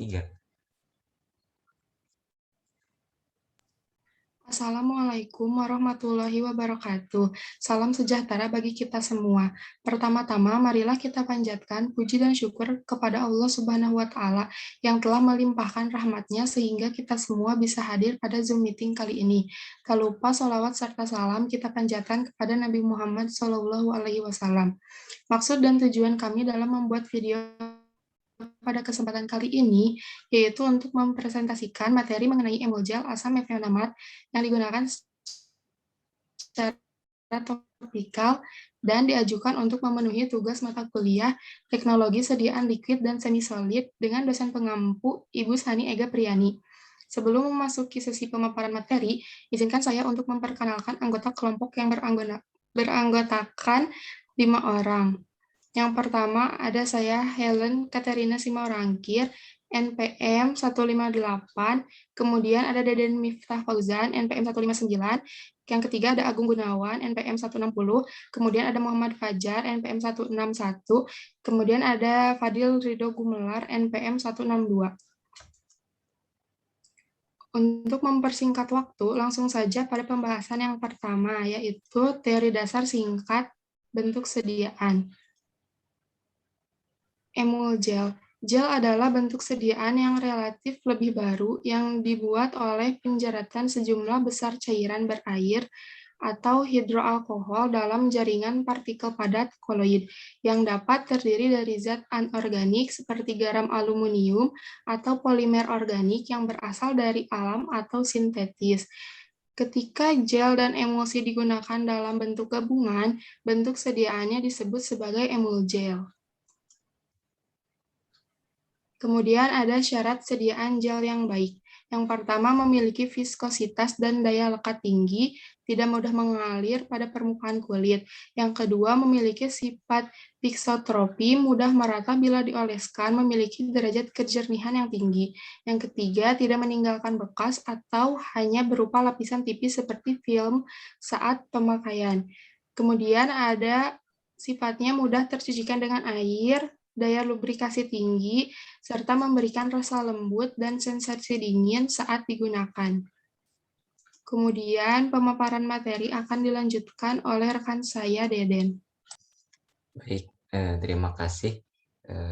3. Assalamualaikum warahmatullahi wabarakatuh. Salam sejahtera bagi kita semua. Pertama-tama, marilah kita panjatkan puji dan syukur kepada Allah Subhanahu wa Ta'ala yang telah melimpahkan rahmat-Nya sehingga kita semua bisa hadir pada Zoom meeting kali ini. Tak lupa sholawat serta salam kita panjatkan kepada Nabi Muhammad SAW. Maksud dan tujuan kami dalam membuat video pada kesempatan kali ini, yaitu untuk mempresentasikan materi mengenai emulgel asam mefenamat yang digunakan secara topikal dan diajukan untuk memenuhi tugas mata kuliah Teknologi Sediaan Liquid dan Semi-Solid dengan dosen pengampu Ibu Sani Ega Priani. Sebelum memasuki sesi pemaparan materi, izinkan saya untuk memperkenalkan anggota kelompok yang beranggotakan 5 orang. Yang pertama ada saya Helen Katerina Simaurangkir, NPM 158, kemudian ada Deden Miftah Fauzan, NPM 159, yang ketiga ada Agung Gunawan, NPM 160, kemudian ada Muhammad Fajar, NPM 161, kemudian ada Fadil Ridho Gumelar, NPM 162. Untuk mempersingkat waktu, langsung saja pada pembahasan yang pertama, yaitu teori dasar singkat bentuk sediaan. Emulgel. Gel adalah bentuk sediaan yang relatif lebih baru yang dibuat oleh penjeratan sejumlah besar cairan berair atau hidroalkohol dalam jaringan partikel padat koloid yang dapat terdiri dari zat anorganik seperti garam aluminium atau polimer organik yang berasal dari alam atau sintetis. Ketika gel dan emulsi digunakan dalam bentuk gabungan, bentuk sediaannya disebut sebagai emulgel. Kemudian ada syarat sediaan gel yang baik. Yang pertama memiliki viskositas dan daya lekat tinggi, tidak mudah mengalir pada permukaan kulit. Yang kedua memiliki sifat pixotropi, mudah merata bila dioleskan, memiliki derajat kejernihan yang tinggi. Yang ketiga tidak meninggalkan bekas atau hanya berupa lapisan tipis seperti film saat pemakaian. Kemudian ada sifatnya mudah tercucikan dengan air, daya lubrikasi tinggi, serta memberikan rasa lembut dan sensasi dingin saat digunakan. Kemudian pemaparan materi akan dilanjutkan oleh rekan saya, Deden. Baik, terima kasih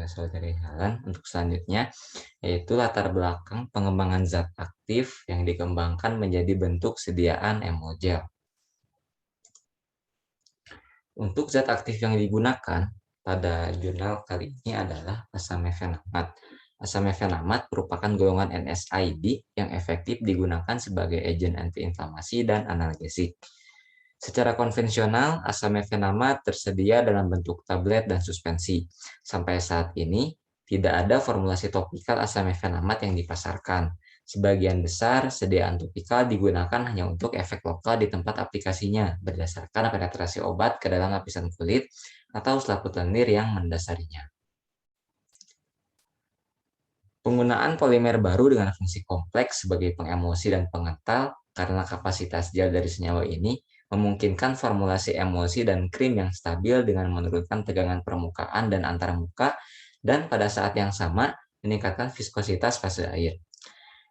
Saudari Helen. Untuk selanjutnya, yaitu latar belakang pengembangan zat aktif yang dikembangkan menjadi bentuk sediaan emulgel. Untuk zat aktif yang digunakan pada jurnal kali ini adalah asam mefenamat. Asam mefenamat merupakan golongan NSAID yang efektif digunakan sebagai agen antiinflamasi dan analgesik. Secara konvensional, asam mefenamat tersedia dalam bentuk tablet dan suspensi. Sampai saat ini, tidak ada formulasi topikal asam mefenamat yang dipasarkan. Sebagian besar sediaan topikal digunakan hanya untuk efek lokal di tempat aplikasinya, berdasarkan penetrasi obat ke dalam lapisan kulit atau selaput lendir yang mendasarinya. Penggunaan polimer baru dengan fungsi kompleks sebagai pengemulsi dan pengental karena kapasitas gel dari senyawa ini memungkinkan formulasi emulsi dan krim yang stabil dengan menurunkan tegangan permukaan dan antarmuka dan pada saat yang sama meningkatkan viskositas fase air.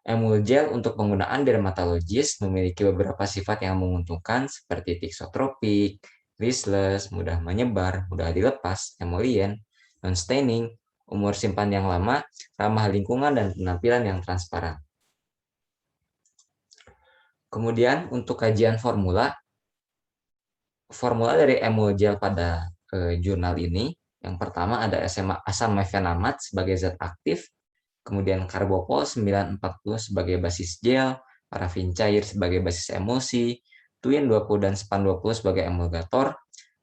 Emulgel untuk penggunaan dermatologis memiliki beberapa sifat yang menguntungkan seperti thixotropik, listless, mudah menyebar, mudah dilepas, emollient, non-staining, umur simpan yang lama, ramah lingkungan, dan penampilan yang transparan. Kemudian untuk kajian formula dari emulgel pada jurnal ini, yang pertama ada asam mefenamat sebagai zat aktif, kemudian karbopol 940 sebagai basis gel, parafin cair sebagai basis emulsi, twin 20 dan span 20 sebagai emulgator,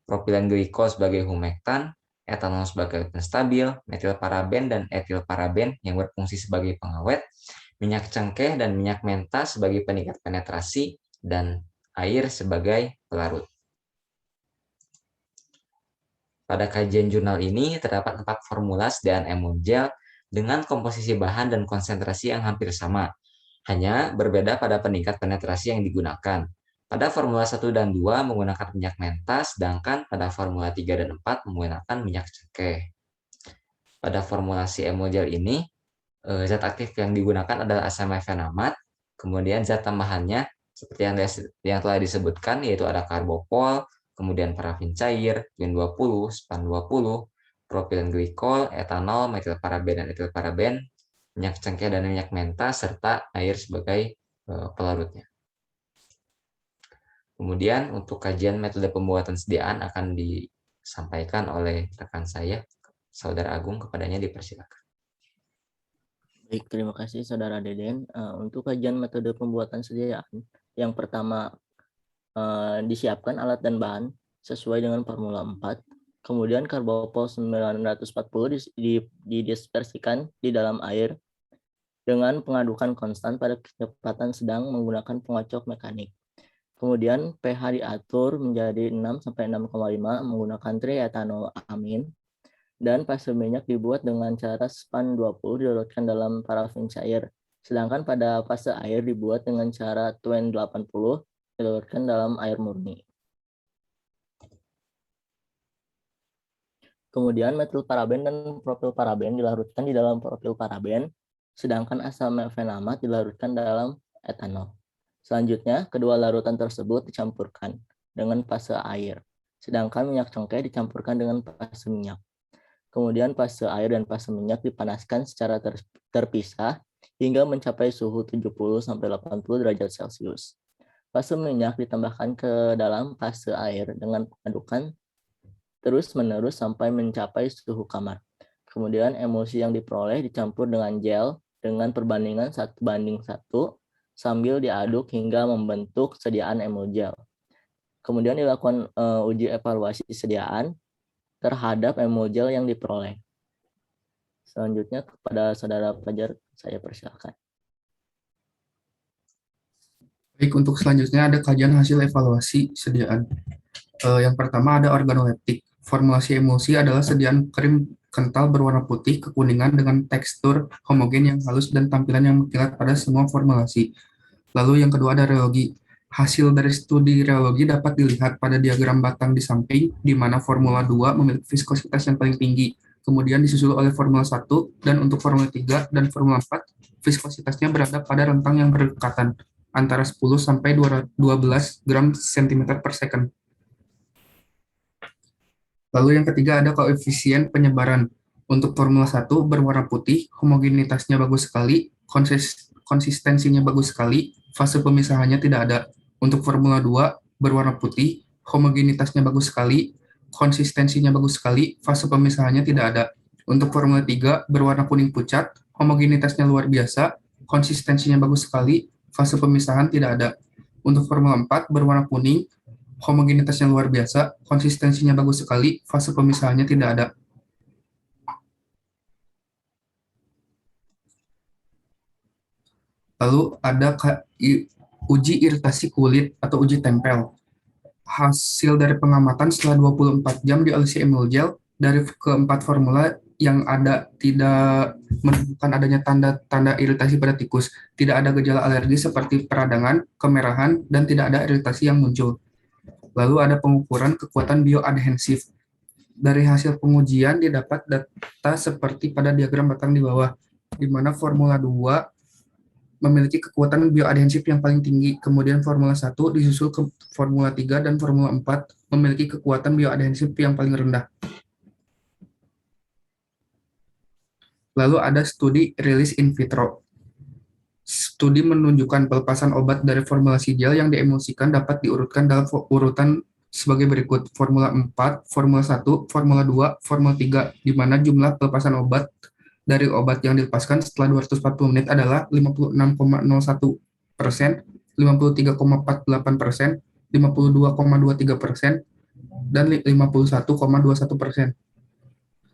propilen glikol sebagai humektan, etanol sebagai penstabil, metilparaben dan etilparaben yang berfungsi sebagai pengawet, minyak cengkeh dan minyak menta sebagai peningkat penetrasi, dan air sebagai pelarut. Pada kajian jurnal ini terdapat 4 formula sediaan emulgel dengan komposisi bahan dan konsentrasi yang hampir sama, hanya berbeda pada peningkat penetrasi yang digunakan. Pada formula 1 dan 2 menggunakan minyak menta, sedangkan pada formula 3 dan 4 menggunakan minyak cengkeh. Pada formulasi emulgel ini, Zat aktif yang digunakan adalah asam mefenamat, kemudian zat tambahannya seperti yang telah disebutkan, yaitu ada karbopol, kemudian parafin cair, WIN 20, SPAN 20, propilen glikol, etanol, metilparaben dan etilparaben, minyak cengkeh dan minyak menta, serta air sebagai pelarutnya. Kemudian untuk kajian metode pembuatan sediaan akan disampaikan oleh rekan saya, Saudara Agung, kepadanya dipersilakan. Baik, terima kasih Saudara Deden. Untuk kajian metode pembuatan sediaan, yang pertama disiapkan alat dan bahan sesuai dengan Formula 4. Kemudian karbopol 940 didispersikan di dalam air dengan pengadukan konstan pada kecepatan sedang menggunakan pengocok mekanik. Kemudian pH diatur menjadi 6-6,5 menggunakan trietanoamin. Dan fase minyak dibuat dengan cara SPAN 20 dilarutkan dalam parafin cair. Sedangkan pada fase air dibuat dengan cara TWEN 80 dilarutkan dalam air murni. Kemudian metilparaben dan propilparaben dilarutkan di dalam propilparaben, sedangkan asam mefenamat dilarutkan dalam etanol. Selanjutnya, kedua larutan tersebut dicampurkan dengan fase air, sedangkan minyak cengkeh dicampurkan dengan fase minyak. Kemudian fase air dan fase minyak dipanaskan secara terpisah hingga mencapai suhu 70-80 derajat Celcius. Fase minyak ditambahkan ke dalam fase air dengan pengadukan terus-menerus sampai mencapai suhu kamar. Kemudian emulsi yang diperoleh dicampur dengan gel dengan perbandingan 1:1 sambil diaduk hingga membentuk sediaan emulgel. Kemudian dilakukan uji evaluasi sediaan terhadap emulgel yang diperoleh. Selanjutnya kepada Saudara pelajar saya persilakan. Baik, untuk selanjutnya ada kajian hasil evaluasi sediaan. Yang pertama ada organoleptik. Formulasi emulsi adalah sediaan krim kental berwarna putih kekuningan dengan tekstur homogen yang halus dan tampilan yang mengkilat pada semua formulasi. Lalu yang kedua ada reologi. Hasil dari studi reologi dapat dilihat pada diagram batang di samping, di mana Formula 2 memiliki viskositas yang paling tinggi, kemudian disusul oleh Formula 1, dan untuk Formula 3 dan Formula 4, viskositasnya berada pada rentang yang berdekatan, antara 10 sampai 12 gram cm per second. Lalu yang ketiga ada koefisien penyebaran. Untuk Formula 1 berwarna putih, homogenitasnya bagus sekali, konsistensinya bagus sekali, fase pemisahannya tidak ada. Untuk Formula 2 berwarna putih, homogenitasnya bagus sekali, konsistensinya bagus sekali, fase pemisahannya tidak ada. Untuk Formula 3 berwarna kuning pucat, homogenitasnya luar biasa, konsistensinya bagus sekali, fase pemisahan tidak ada. Untuk Formula 4 berwarna kuning, homogenitasnya luar biasa, konsistensinya bagus sekali, fase pemisahannya tidak ada. Lalu ada uji iritasi kulit atau uji tempel. Hasil dari pengamatan setelah 24 jam di LC Emulgel dari keempat formula yang ada tidak menunjukkan adanya tanda-tanda iritasi pada tikus. Tidak ada gejala alergi seperti peradangan, kemerahan, dan tidak ada iritasi yang muncul. Lalu ada pengukuran kekuatan bioadhensif. Dari hasil pengujian didapat data seperti pada diagram batang di bawah, di mana Formula 2 memiliki kekuatan bioadhensif yang paling tinggi, kemudian Formula 1 disusul ke Formula 3 dan Formula 4 memiliki kekuatan bioadhensif yang paling rendah. Lalu ada studi rilis in vitro. Studi menunjukkan pelepasan obat dari formulasi gel yang diemulsikan dapat diurutkan dalam urutan sebagai berikut: Formula 4, Formula 1, Formula 2, Formula 3, di mana jumlah pelepasan obat dari obat yang dilepaskan setelah 240 menit adalah 56,01%, 53,48%, 52,23%, dan 51,21%.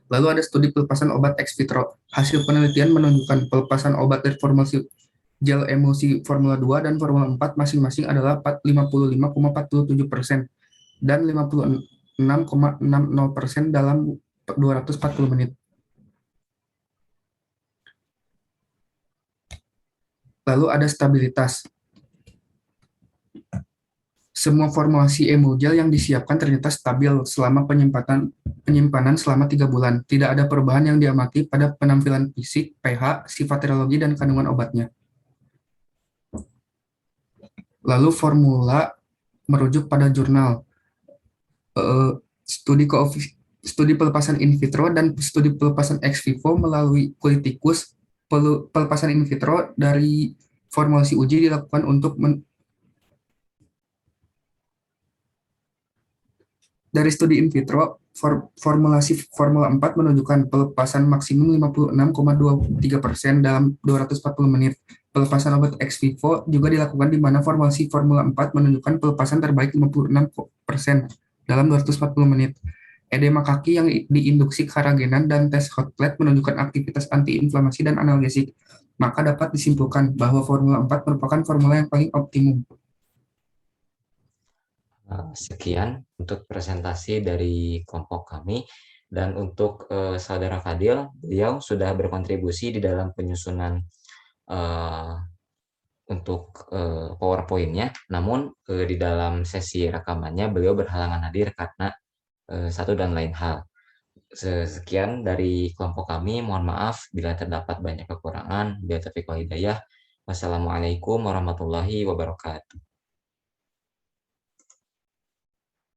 Lalu ada studi pelepasan obat ex vitro. Hasil penelitian menunjukkan pelepasan obat dari formulasi gel emulsi Formula 2 dan Formula 4 masing-masing adalah 55,47% dan 56,60% dalam 240 menit. Lalu ada stabilitas. semua formulasi Emulgel yang disiapkan ternyata stabil selama penyimpanan selama 3 bulan. Tidak ada perubahan yang diamati pada penampilan fisik, pH, sifat serologi, dan kandungan obatnya. Lalu formula merujuk pada jurnal studi pelepasan in vitro dan studi pelepasan ex vivo melalui kulit tikus. Pelepasan in vitro dari formulasi uji dilakukan untuk dari studi in vitro, formulasi Formula 4 menunjukkan pelepasan maksimum 56,23% dalam 240 menit. Pelepasan obat ex vivo juga dilakukan di mana formulasi Formula 4 menunjukkan pelepasan terbaik 56% dalam 240 menit. Edema kaki yang diinduksi karagenan dan tes hot plate menunjukkan aktivitas antiinflamasi dan analgesik. Maka dapat disimpulkan bahwa Formula 4 merupakan formula yang paling optimum. Sekian untuk presentasi dari kelompok kami. Dan untuk Saudara Fadil, beliau sudah berkontribusi di dalam penyusunan untuk PowerPoint-nya. Namun di dalam sesi rekamannya beliau berhalangan hadir karena satu dan lain hal. Sekian dari kelompok kami. Mohon maaf bila terdapat banyak kekurangan. Billahi taufiq wal hidayah. Wassalamualaikum warahmatullahi wabarakatuh.